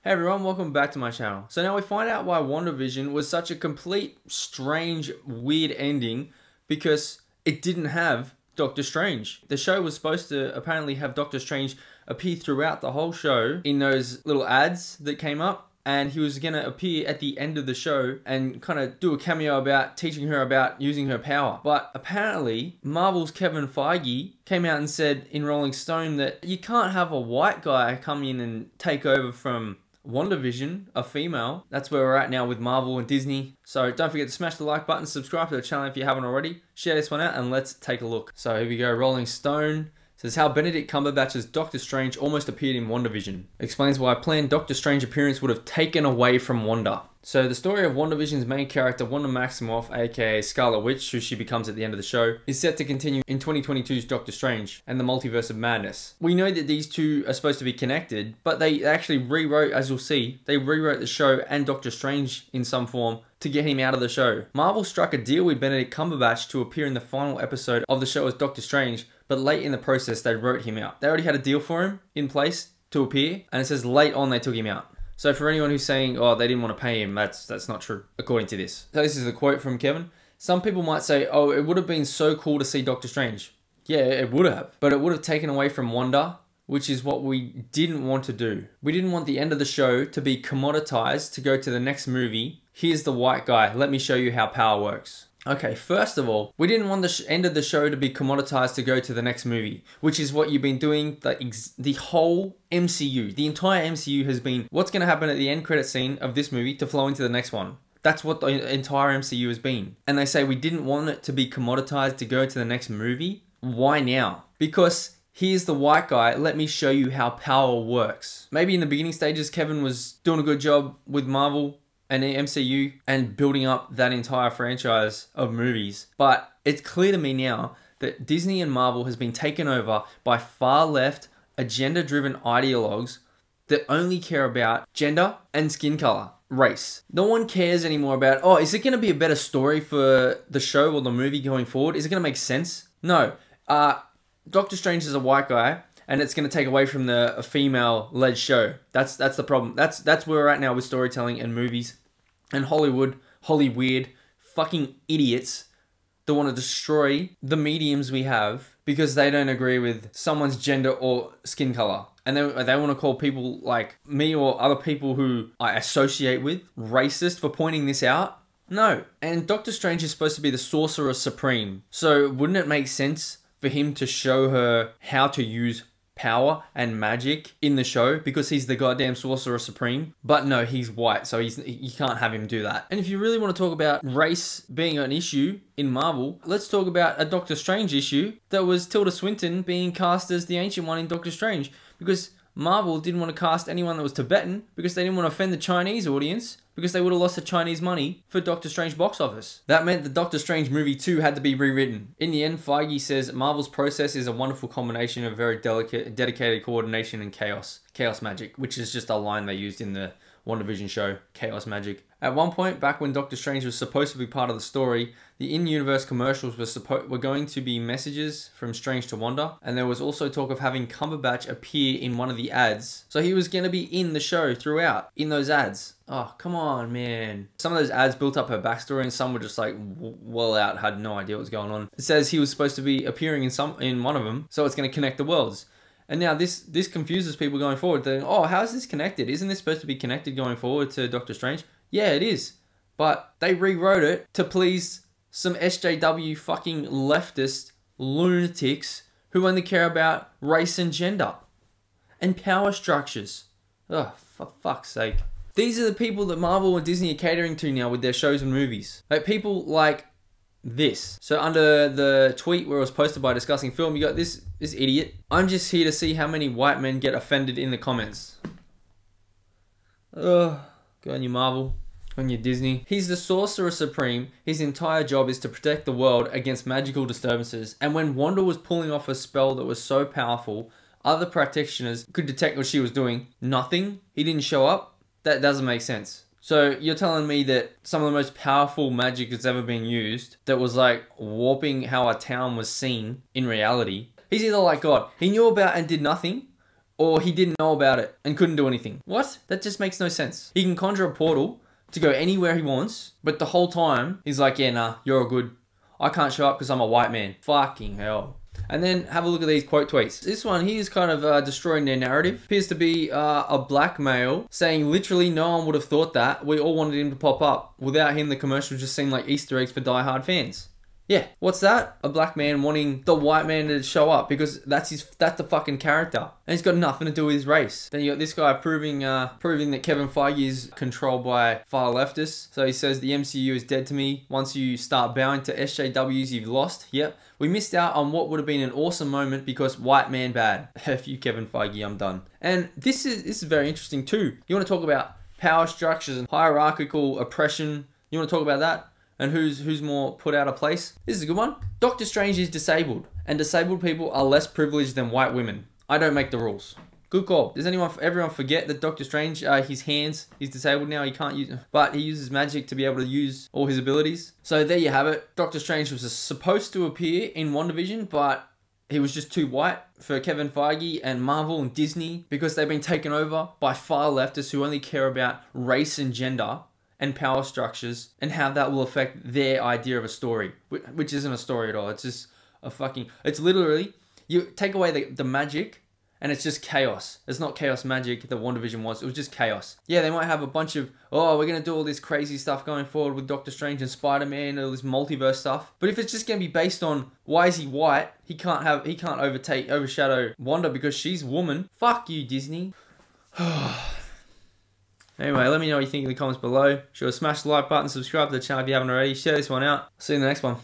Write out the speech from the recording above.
Hey everyone, welcome back to my channel. So now we find out why WandaVision was such a complete, strange, weird ending because it didn't have Doctor Strange. The show was supposed to apparently have Doctor Strange appear throughout the whole show in those little ads that came up, and he was gonna appear at the end of the show and kind of do a cameo about teaching her about using her power. But apparently, Marvel's Kevin Feige came out and said in Rolling Stone that you can't have a white guy come in and take over from Wandavision, a female. That's where we're at now with Marvel and Disney. So don't forget to smash the like button, subscribe to the channel if you haven't already, share this one out, and let's take a look. So here we go. Rolling Stone says how Benedict Cumberbatch's Doctor Strange almost appeared in WandaVision. Explains why a planned Doctor Strange appearance would have taken away from Wanda. So the story of WandaVision's main character, Wanda Maximoff, aka Scarlet Witch, who she becomes at the end of the show, is set to continue in 2022's Doctor Strange and the Multiverse of Madness. We know that these two are supposed to be connected, but they actually rewrote, as you'll see, they rewrote the show and Doctor Strange in some form to get him out of the show. Marvel struck a deal with Benedict Cumberbatch to appear in the final episode of the show as Doctor Strange, but late in the process they wrote him out. They already had a deal for him in place to appear, and it says late on they took him out. So for anyone who's saying, oh, they didn't want to pay him, that's not true, according to this. So this is a quote from Kevin. Some people might say, oh, it would have been so cool to see Doctor Strange. Yeah, it would have. But it would have taken away from Wanda, which is what we didn't want to do. We didn't want the end of the show to be commoditized to go to the next movie. Here's the white guy. Let me show you how power works. Okay, first of all, we didn't want the end of the show to be commoditized to go to the next movie, which is what you've been doing. The whole MCU, the entire MCU has been what's going to happen at the end credit scene of this movie to flow into the next one. That's what the entire MCU has been. And they say we didn't want it to be commoditized to go to the next movie. Why now? Because here's the white guy. Let me show you how power works. Maybe in the beginning stages, Kevin was doing a good job with Marvel and the MCU and building up that entire franchise of movies. But it's clear to me now that Disney and Marvel has been taken over by far left, agenda-driven ideologues that only care about gender and skin color, race. No one cares anymore about, oh, is it going to be a better story for the show or the movie going forward? Is it going to make sense? No. Doctor Strange is a white guy, and it's going to take away from a female-led show. That's the problem. That's where we're at now with storytelling and movies and Hollywood, Hollyweird, fucking idiots that want to destroy the mediums we have because they don't agree with someone's gender or skin color. And they want to call people like me or other people who I associate with racist for pointing this out. No. And Doctor Strange is supposed to be the Sorcerer Supreme. So wouldn't it make sense for him to show her how to use power and magic in the show because he's the goddamn Sorcerer Supreme? But no, he's white, so you can't have him do that. And if you really want to talk about race being an issue in Marvel, let's talk about a Doctor Strange issue that was Tilda Swinton being cast as the Ancient One in Doctor Strange, because Marvel didn't want to cast anyone that was Tibetan because they didn't want to offend the Chinese audience, because they would have lost the Chinese money for Doctor Strange box office. That meant the Doctor Strange movie 2 had to be rewritten. In the end, Feige says Marvel's process is a wonderful combination of very dedicated coordination and chaos. Chaos magic, which is just a line they used in the WandaVision show, chaos magic. At one point, back when Doctor Strange was supposed to be part of the story, the in-universe commercials were going to be messages from Strange to Wanda, and there was also talk of having Cumberbatch appear in one of the ads. So he was going to be in the show throughout, in those ads. Oh, come on, man. Some of those ads built up her backstory, and some were just like well out, had no idea what was going on. It says he was supposed to be appearing in one of them, so it's going to connect the worlds. And now this confuses people going forward. They're like, oh, how is this connected? Isn't this supposed to be connected going forward to Doctor Strange? Yeah, it is. But they rewrote it to please some SJW fucking leftist lunatics who only care about race and gender and power structures. Oh, for fuck's sake. These are the people that Marvel and Disney are catering to now with their shows and movies. Like people like this. So under the tweet where it was posted by Discussing Film, you got this idiot. I'm just here to see how many white men get offended in the comments. Ugh. Go on you Marvel. Go on you Disney. He's the Sorcerer Supreme. His entire job is to protect the world against magical disturbances. And when Wanda was pulling off a spell that was so powerful, other practitioners could detect what she was doing. Nothing. He didn't show up. That doesn't make sense. So you're telling me that some of the most powerful magic that's ever been used, that was like warping how a town was seen in reality, he's either like God, he knew about and did nothing, or he didn't know about it and couldn't do anything. What? That just makes no sense. He can conjure a portal to go anywhere he wants, but the whole time he's like, yeah, nah, you're all good. I can't show up because I'm a white man. Fucking hell. And then have a look at these quote tweets. This one, he is kind of destroying their narrative. Appears to be a black male saying literally no one would have thought that. We all wanted him to pop up. Without him, the commercials just seemed like Easter eggs for die-hard fans. Yeah, what's that? A black man wanting the white man to show up because that's the fucking character. And he's got nothing to do with his race. Then you got this guy proving that Kevin Feige is controlled by far leftists. So he says the MCU is dead to me. Once you start bowing to SJWs, you've lost. Yep. We missed out on what would have been an awesome moment because white man bad. F you, Kevin Feige, I'm done. And this is very interesting too. You want to talk about power structures and hierarchical oppression. You want to talk about that? And who's more put out of place? This is a good one. Doctor Strange is disabled, and disabled people are less privileged than white women. I don't make the rules. Good call. Does everyone forget that Doctor Strange, his hands, he's disabled now, he can't use, but he uses magic to be able to use all his abilities. So there you have it. Doctor Strange was supposed to appear in WandaVision, but he was just too white for Kevin Feige and Marvel and Disney because they've been taken over by far leftists who only care about race and gender and power structures and how that will affect their idea of a story, which isn't a story at all. It's just it's literally, you take away the magic and it's just chaos. It's not chaos magic that WandaVision was. It was just chaos. Yeah, they might have a bunch of, oh, we're going to do all this crazy stuff going forward with Doctor Strange and Spider-Man and all this multiverse stuff. But if it's just going to be based on why is he white, he can't overshadow Wanda because she's a woman. Fuck you, Disney. Anyway, let me know what you think in the comments below. Sure, smash the like button, subscribe to the channel if you haven't already. Share this one out. See you in the next one.